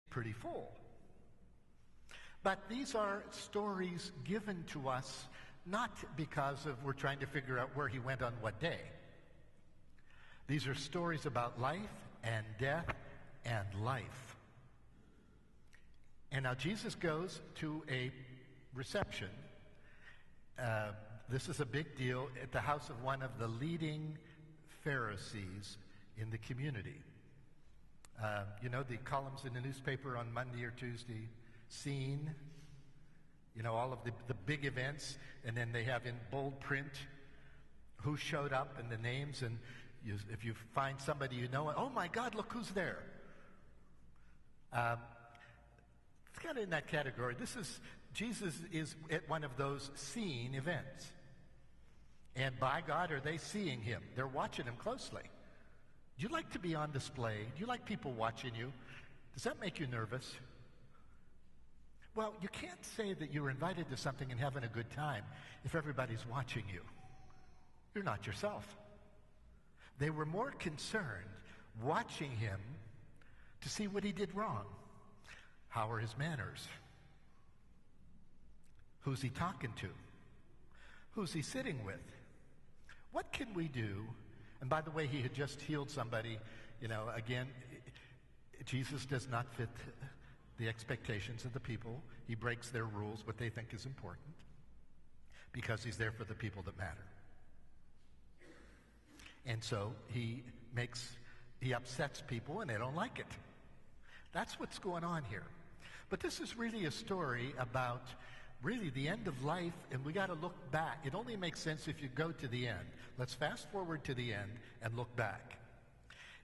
pretty full. But these are stories given to us not because of we're trying to figure out where he went on what day. These are stories about life and death and life. And now Jesus goes to a reception. This is a big deal at the house of one of the leading Pharisees in the community. You know, the columns in the newspaper on Monday or Tuesday, scene, you know, all of the big events, and then they have in bold print who showed up and the names, and if you find somebody you know, oh my God, look who's there. It's kind of in that category. Jesus is at one of those seeing events. And by God, are they seeing him? They're watching him closely. Do you like to be on display? Do you like people watching you? Does that make you nervous? Well, you can't say that you were invited to something and having a good time if everybody's watching you. You're not yourself. They were more concerned watching him to see what he did wrong. How are his manners? Who's he talking to? Who's he sitting with? What can we do? And by the way, he had just healed somebody. You know, again, Jesus does not fit the expectations of the people. He breaks their rules, what they think is important, because he's there for the people that matter. And so he upsets people and they don't like it. That's what's going on here. But this is really a story about really the end of life, and we got to look back. It only makes sense if you go to the end. Let's fast forward to the end and look back.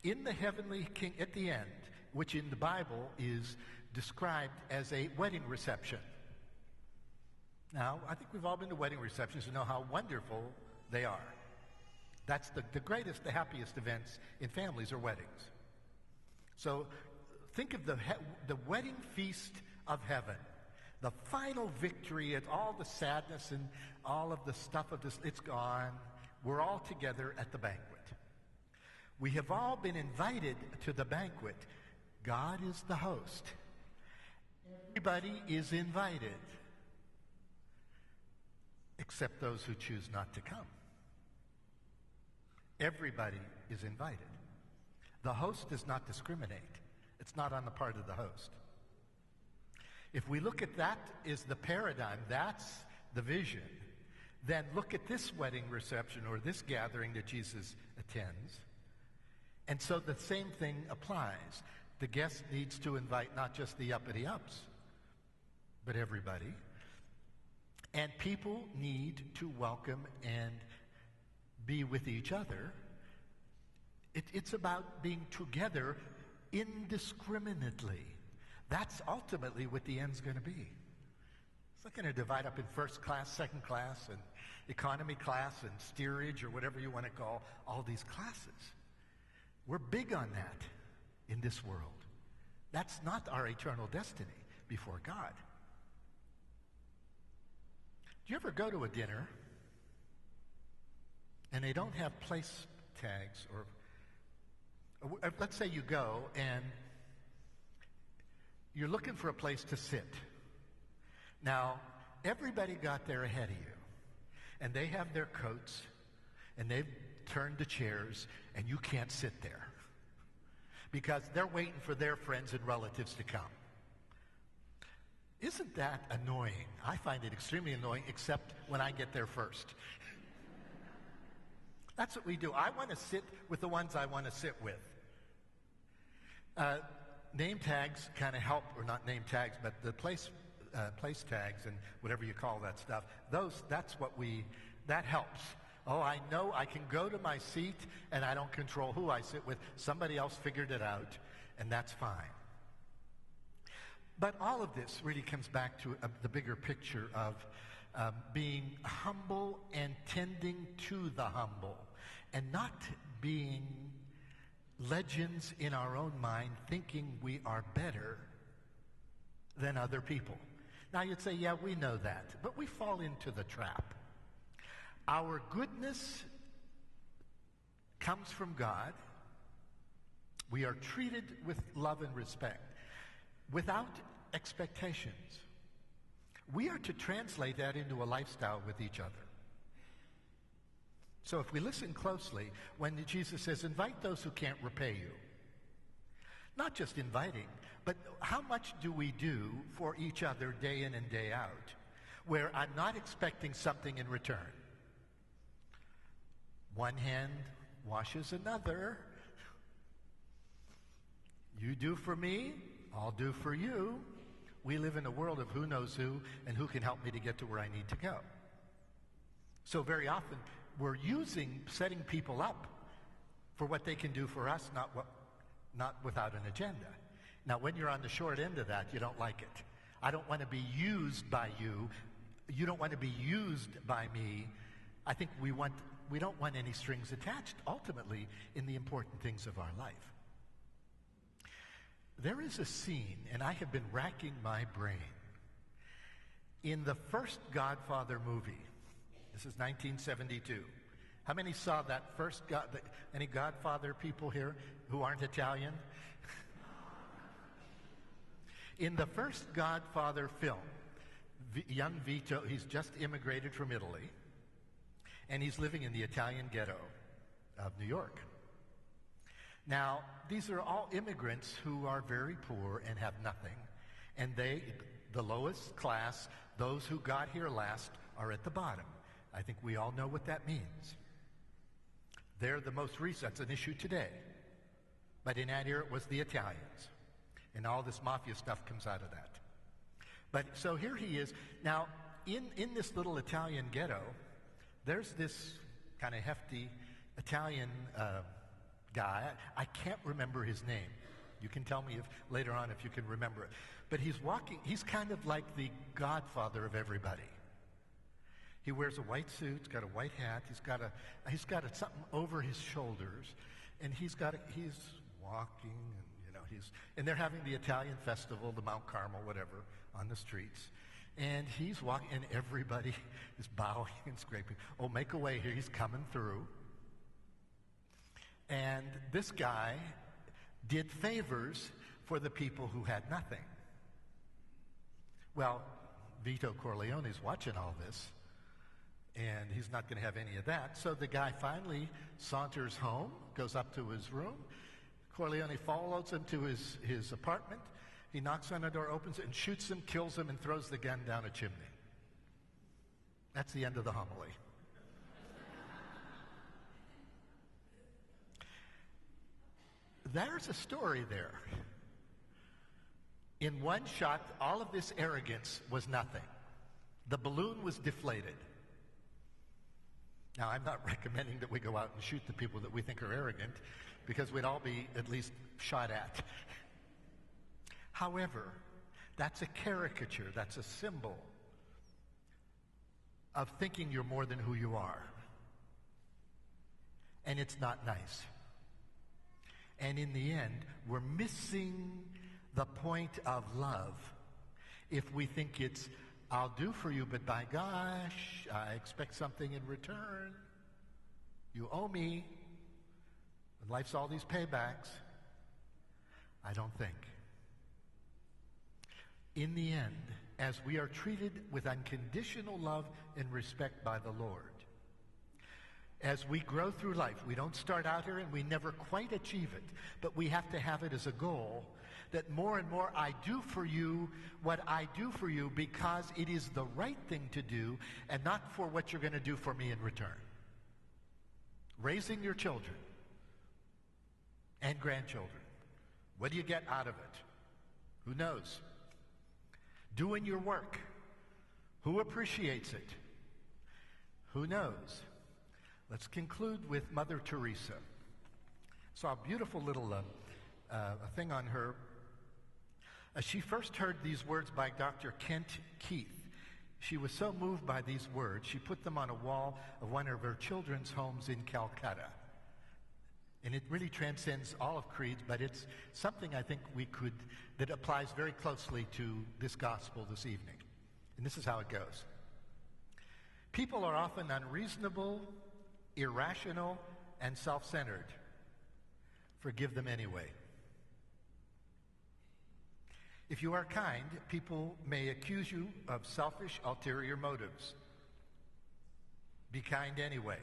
In the heavenly king, at the end, which in the Bible is described as a wedding reception. Now, I think we've all been to wedding receptions and know how wonderful they are. That's the greatest, the happiest events in families are weddings. So think of the wedding feast of heaven. The final victory, it's all the sadness and all of the stuff of this, it's gone. We're all together at the banquet. We have all been invited to the banquet. God is the host. Everybody is invited, except those who choose not to come. Everybody is invited. The host does not discriminate. It's not on the part of the host. If we look at that as the paradigm, that's the vision, then look at this wedding reception or this gathering that Jesus attends. And so the same thing applies. The guest needs to invite not just the uppity-ups, but everybody. And people need to welcome and be with each other. It's about being together indiscriminately. That's ultimately what the end's going to be. It's not going to divide up in first class, second class, and economy class, and steerage, or whatever you want to call all these classes. We're big on that in this world. That's not our eternal destiny before God. Do you ever go to a dinner and they don't have place tags, or let's say you go and you're looking for a place to sit. Now, everybody got there ahead of you, and they have their coats, and they've turned the chairs, and you can't sit there because they're waiting for their friends and relatives to come. Isn't that annoying? I find it extremely annoying, except when I get there first. That's what we do. I want to sit with the ones I want to sit with. Name tags kind of help, or not name tags, but the place tags and whatever you call that stuff. That helps. Oh, I know I can go to my seat and I don't control who I sit with. Somebody else figured it out, and that's fine. But all of this really comes back to the bigger picture of being humble and tending to the humble, and not being legends in our own mind, thinking we are better than other people. Now you'd say, yeah, we know that, but we fall into the trap. Our goodness comes from God. We are treated with love and respect. without expectations. We are to translate that into a lifestyle with each other. So if we listen closely, when Jesus says, invite those who can't repay you, not just inviting, but how much do we do for each other day in and day out, where I'm not expecting something in return? One hand washes another. You do for me, I'll do for you. We live in a world of who knows who and who can help me to get to where I need to go. So very often, we're setting people up for what they can do for us, not without an agenda. Now, when you're on the short end of that, you don't like it. I don't want to be used by you. You don't want to be used by me. I think we don't want any strings attached, ultimately, in the important things of our life. There is a scene, and I have been racking my brain, in the first Godfather movie. This is 1972. How many saw that first any Godfather people here who aren't Italian? In the first Godfather film, young Vito, he's just immigrated from Italy, and he's living in the Italian ghetto of New York. Now, these are all immigrants who are very poor and have nothing, and the lowest class, those who got here last, are at the bottom. I think we all know what that means. They're the most recent. It's an issue today. But in that era, it was the Italians. And all this mafia stuff comes out of that. But so here he is. Now, in this little Italian ghetto, there's this kind of hefty Italian guy. I can't remember his name. You can tell me later on if you can remember it. But he's kind of like the godfather of everybody. He wears a white suit, he's got a white hat, he's got something over his shoulders, and he's walking, and they're having the Italian festival, the Mount Carmel, whatever, on the streets. And he's walking, and everybody is bowing and scraping. Oh, make a way here, he's coming through. And this guy did favors for the people who had nothing. Well, Vito Corleone's watching all this, and he's not going to have any of that. So the guy finally saunters home, goes up to his room. Corleone follows him to his apartment. He knocks on the door, opens it, and shoots him, kills him, and throws the gun down a chimney. That's the end of the homily. There's a story there. In one shot, all of this arrogance was nothing. The balloon was deflated. Now, I'm not recommending that we go out and shoot the people that we think are arrogant, because we'd all be at least shot at. However, that's a caricature, that's a symbol of thinking you're more than who you are. And it's not nice. And in the end, we're missing the point of love if we think it's, I'll do for you, but by gosh, I expect something in return. You owe me. And life's all these paybacks. I don't think. In the end, as we are treated with unconditional love and respect by the Lord, as we grow through life, we don't start out here and we never quite achieve it, but we have to have it as a goal that more and more I do for you what I do for you because it is the right thing to do and not for what you're going to do for me in return. Raising your children and grandchildren. What do you get out of it? Who knows? Doing your work. Who appreciates it? Who knows? Let's conclude with Mother Teresa. Saw a beautiful little thing on her. She first heard these words by Dr. Kent Keith. She was so moved by these words, she put them on a wall of one of her children's homes in Calcutta. And it really transcends all of creeds, but it's something I think that applies very closely to this gospel this evening. And this is how it goes. People are often unreasonable, irrational, and self-centered. Forgive them anyway. If you are kind, people may accuse you of selfish, ulterior motives. Be kind anyway.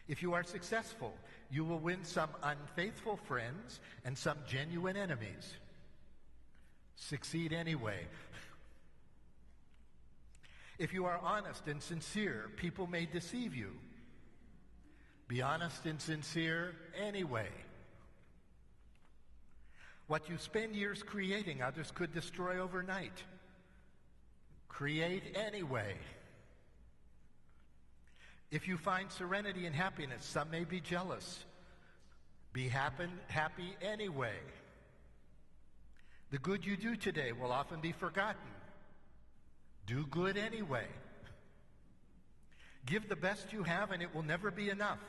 If you are successful, you will win some unfaithful friends and some genuine enemies. Succeed anyway. If you are honest and sincere, people may deceive you. Be honest and sincere anyway. What you spend years creating, others could destroy overnight. Create anyway. If you find serenity and happiness, some may be jealous. Be happy anyway. The good you do today will often be forgotten. Do good anyway. Give the best you have and it will never be enough.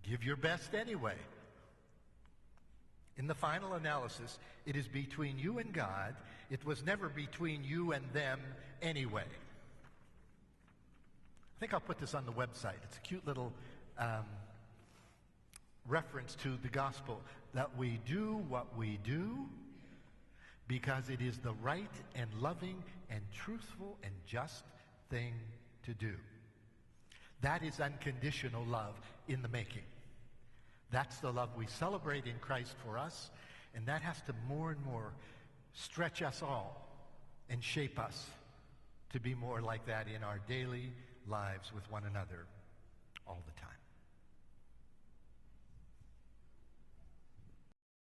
Give your best anyway. In the final analysis, it is between you and God. It was never between you and them anyway. I think I'll put this on the website. It's a cute little reference to the gospel, that we do what we do because it is the right and loving and truthful and just thing to do. That is unconditional love in the making. That's the love we celebrate in Christ for us, and that has to more and more stretch us all and shape us to be more like that in our daily lives with one another all the time.